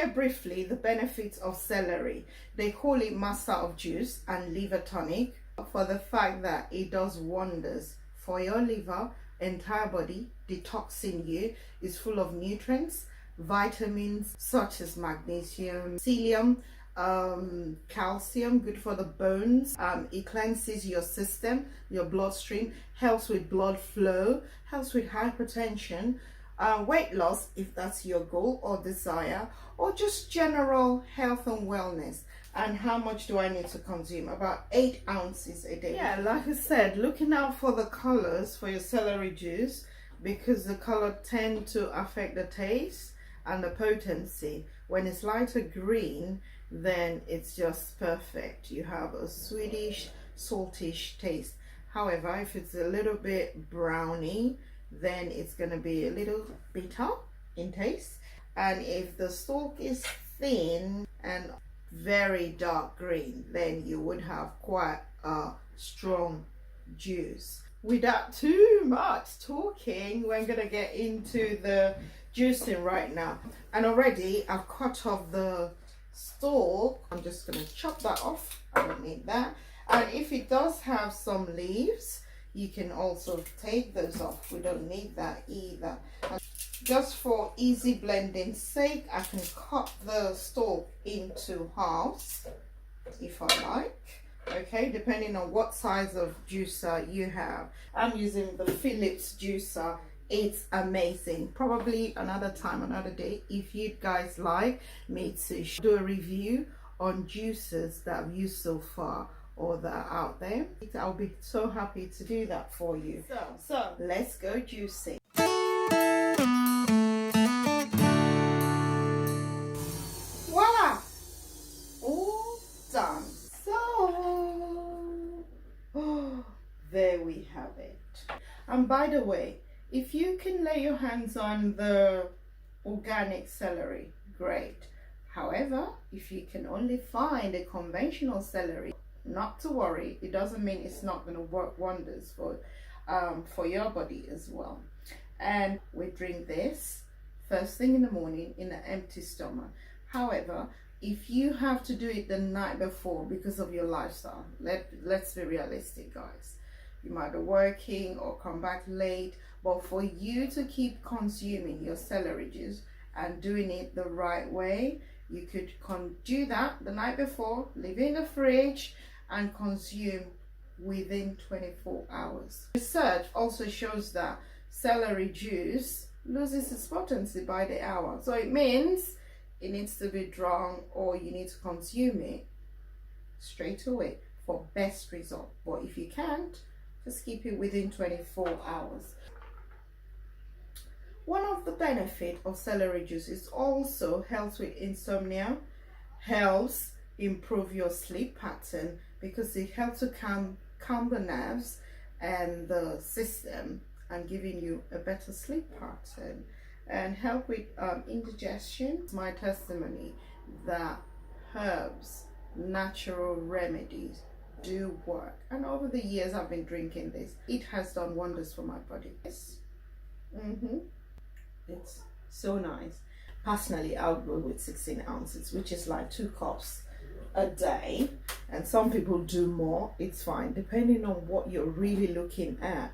share briefly the benefits of celery. They call it master of juice and liver tonic for the fact that it does wonders for your liver, entire body, detoxing you. It's full of nutrients, vitamins such as magnesium, selenium, calcium, good for the bones. It cleanses your system, your bloodstream, helps with blood flow, helps with hypertension, weight loss if that's your goal or desire, or just general health and wellness. And how much do I need to consume? About 8 ounces a day. Yeah, like I said, looking out for the colors for your celery juice, because the color tend to affect the taste and the potency. When it's lighter green, then it's just perfect. You have a sweetish, saltish taste. However, if it's a little bit browny, then it's going to be a little bitter in taste. And if the stalk is thin and very dark green, then you would have quite a strong juice. Without too much talking, we're going to get into the juicing right now. And already I've cut off the stalk. I'm just going to chop that off. I don't need that. And if it does have some leaves, you can also take those off. We don't need that either. And just for easy blending sake, I can cut the stalk into halves if I like. Okay, depending on what size of juicer you have. I'm using the Philips juicer. It's amazing. Probably another time, another day, if you guys like me to do a review on juicers that I've used so far or that are out there, I'll be so happy to do that for you. So let's go juicing. Voila, all done. So there we have it. And by the way, if you can lay your hands on the organic celery, great. However, if you can only find a conventional celery, not to worry. It doesn't mean it's not going to work wonders for your body as well. And we drink this first thing in the morning in an empty stomach. However, if you have to do it the night before because of your lifestyle, let's be realistic, guys. You might be working or come back late, but for you to keep consuming your celery juice and doing it the right way, you could do that the night before, leave it in the fridge, and consume within 24 hours. Research also shows that celery juice loses its potency by the hour. So it means it needs to be drunk, or you need to consume it straight away for best result. But if you can't, just keep it within 24 hours. One of the benefits of celery juice is also helps with insomnia, helps improve your sleep pattern, because it helps to calm the nerves and the system and giving you a better sleep pattern, and help with indigestion. It's my testimony that herbs, natural remedies do work, and over the years I've been drinking this. It has done wonders for my body. Yes. It's so nice. Personally, I'll go with 16 ounces, which is like 2 cups a day, and some people do more. It's fine, depending on what you're really looking at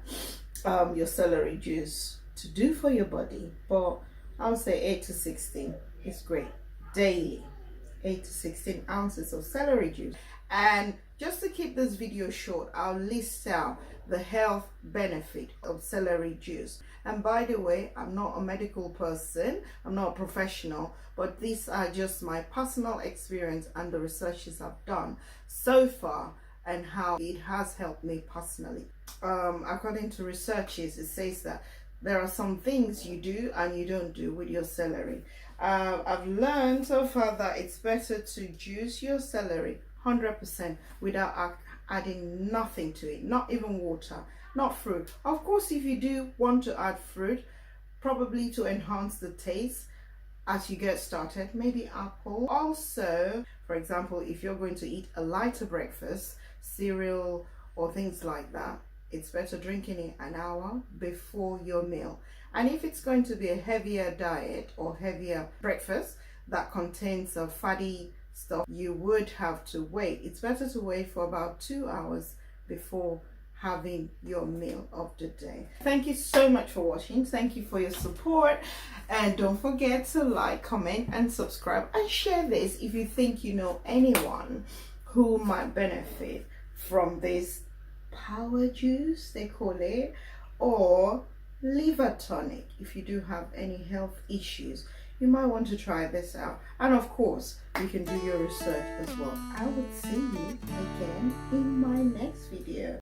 your celery juice to do for your body. But I would say 8 to 16 is great daily. 8 to 16 ounces of celery juice. And just to keep this video short, I'll list out the health benefit of celery juice. And by the way, I'm not a medical person, I'm not a professional, but these are just my personal experience and the researches I've done so far and how it has helped me personally. According to researches, it says that there are some things you do and you don't do with your celery. I've learned so far that it's better to juice your celery 100% without adding nothing to it, not even water, not fruit. Of course, if you do want to add fruit, probably to enhance the taste as you get started, maybe apple. Also, for example, if you're going to eat a lighter breakfast, cereal or things like that, it's better drinking it an hour before your meal. And if it's going to be a heavier diet or heavier breakfast, that contains fatty stuff, you would have to wait. It's better to wait for about 2 hours before having your meal of the day. Thank you so much for watching. Thank you for your support, and don't forget to like, comment and subscribe, and share this if you think you know anyone who might benefit from this power juice, they call it, or liver tonic. If you do have any health issues, you might want to try this out. And of course, you can do your research as well. I will see you again in my next video.